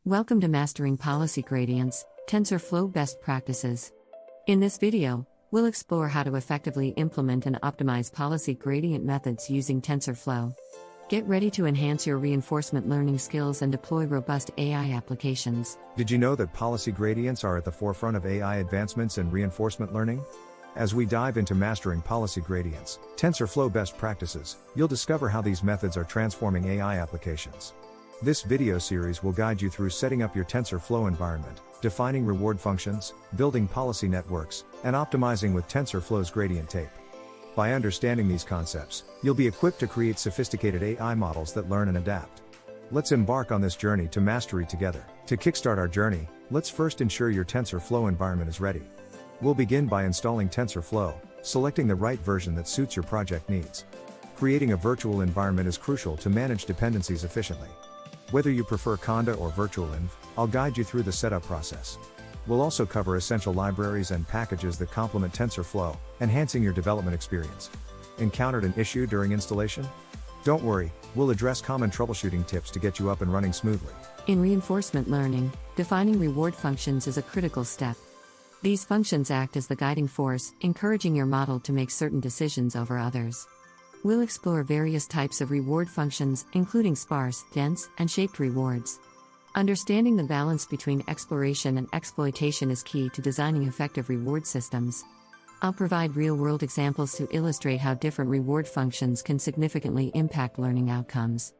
Welcome to Mastering Policy Gradients, TensorFlow Best Practices. In this video, we'll explore how to effectively implement and optimize policy gradient methods using TensorFlow. Get ready to enhance your reinforcement learning skills and deploy robust AI applications. Did you know that policy gradients are at the forefront of AI advancements in reinforcement learning? As we dive into mastering policy gradients, TensorFlow best practices, you'll discover how these methods are transforming AI applications. This video series will guide you through setting up your TensorFlow environment, defining reward functions, building policy networks, and optimizing with TensorFlow's gradient tape. By understanding these concepts, you'll be equipped to create sophisticated AI models that learn and adapt. Let's embark on this journey to mastery together. To kickstart our journey, let's first ensure your TensorFlow environment is ready. We'll begin by installing TensorFlow, selecting the right version that suits your project needs. Creating a virtual environment is crucial to manage dependencies efficiently. Whether you prefer Conda or virtualenv, I'll guide you through the setup process. We'll also cover essential libraries and packages that complement TensorFlow, enhancing your development experience. Encountered an issue during installation? Don't worry, we'll address common troubleshooting tips to get you up and running smoothly. In reinforcement learning, defining reward functions is a critical step. These functions act as the guiding force, encouraging your model to make certain decisions over others. We'll explore various types of reward functions, including sparse, dense, and shaped rewards. Understanding the balance between exploration and exploitation is key to designing effective reward systems. I'll provide real-world examples to illustrate how different reward functions can significantly impact learning outcomes.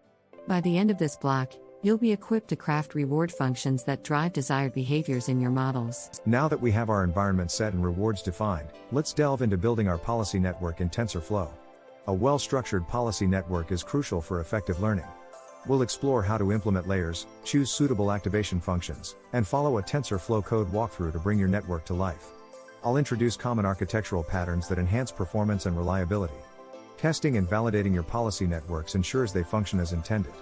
By the end of this block, you'll be equipped to craft reward functions that drive desired behaviors in your models. Now that we have our environment set and rewards defined, let's delve into building our policy network in TensorFlow. A well-structured policy network is crucial for effective learning. We'll explore how to implement layers, choose suitable activation functions, and follow a TensorFlow code walkthrough to bring your network to life. I'll introduce common architectural patterns that enhance performance and reliability. Testing and validating your policy networks ensures they function as intended.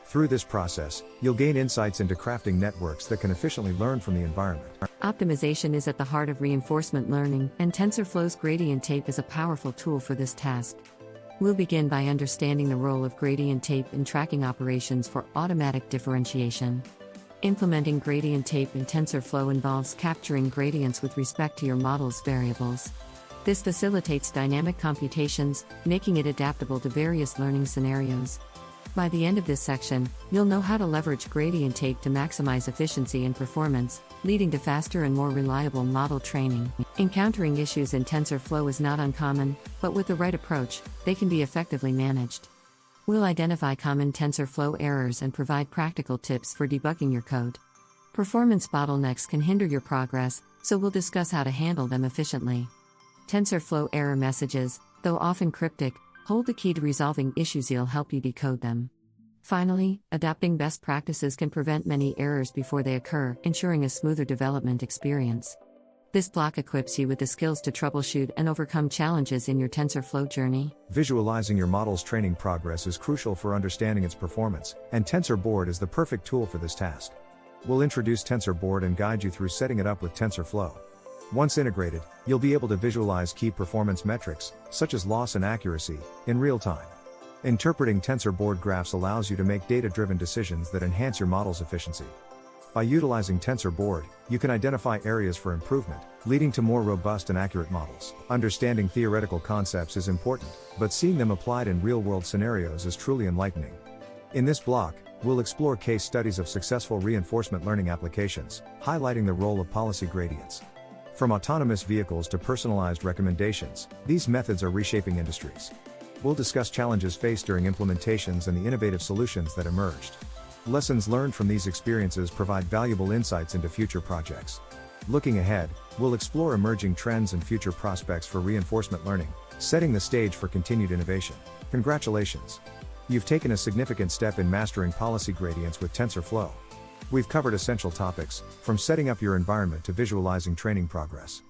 Through this process, you'll gain insights into crafting networks that can efficiently learn from the environment. Optimization is at the heart of reinforcement learning, and TensorFlow's gradient tape is a powerful tool for this task. We'll begin by understanding the role of gradient tape in tracking operations for automatic differentiation. Implementing gradient tape in TensorFlow involves capturing gradients with respect to your model's variables. This facilitates dynamic computations, making it adaptable to various learning scenarios. By the end of this section, you'll know how to leverage gradient tape to maximize efficiency and performance, leading to faster and more reliable model training. Encountering issues in TensorFlow is not uncommon, but with the right approach, they can be effectively managed. We'll identify common TensorFlow errors and provide practical tips for debugging your code. Performance bottlenecks can hinder your progress, so we'll discuss how to handle them efficiently. TensorFlow error messages, though often cryptic, hold the key to resolving issues. You'll help you decode them. Finally, adopting best practices can prevent many errors before they occur, ensuring a smoother development experience. This block equips you with the skills to troubleshoot and overcome challenges in your TensorFlow journey. Visualizing your model's training progress is crucial for understanding its performance, and TensorBoard is the perfect tool for this task. We'll introduce TensorBoard and guide you through setting it up with TensorFlow. Once integrated, you'll be able to visualize key performance metrics, such as loss and accuracy, in real time. Interpreting TensorBoard graphs allows you to make data-driven decisions that enhance your model's efficiency. By utilizing TensorBoard, you can identify areas for improvement, leading to more robust and accurate models. Understanding theoretical concepts is important, but seeing them applied in real-world scenarios is truly enlightening. In this block, we'll explore case studies of successful reinforcement learning applications, highlighting the role of policy gradients. From autonomous vehicles to personalized recommendations, these methods are reshaping industries. We'll discuss challenges faced during implementations and the innovative solutions that emerged. Lessons learned from these experiences provide valuable insights into future projects. Looking ahead, we'll explore emerging trends and future prospects for reinforcement learning, setting the stage for continued innovation. Congratulations! You've taken a significant step in mastering policy gradients with TensorFlow. We've covered essential topics, from setting up your environment to visualizing training progress.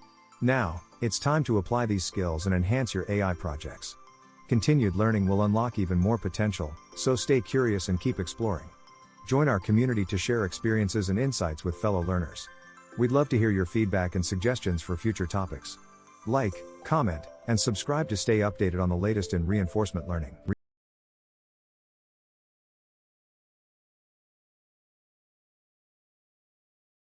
Now, it's time to apply these skills and enhance your AI projects. Continued learning will unlock even more potential, so stay curious and keep exploring. Join our community to share experiences and insights with fellow learners. We'd love to hear your feedback and suggestions for future topics. Like, comment, and subscribe to stay updated on the latest in reinforcement learning.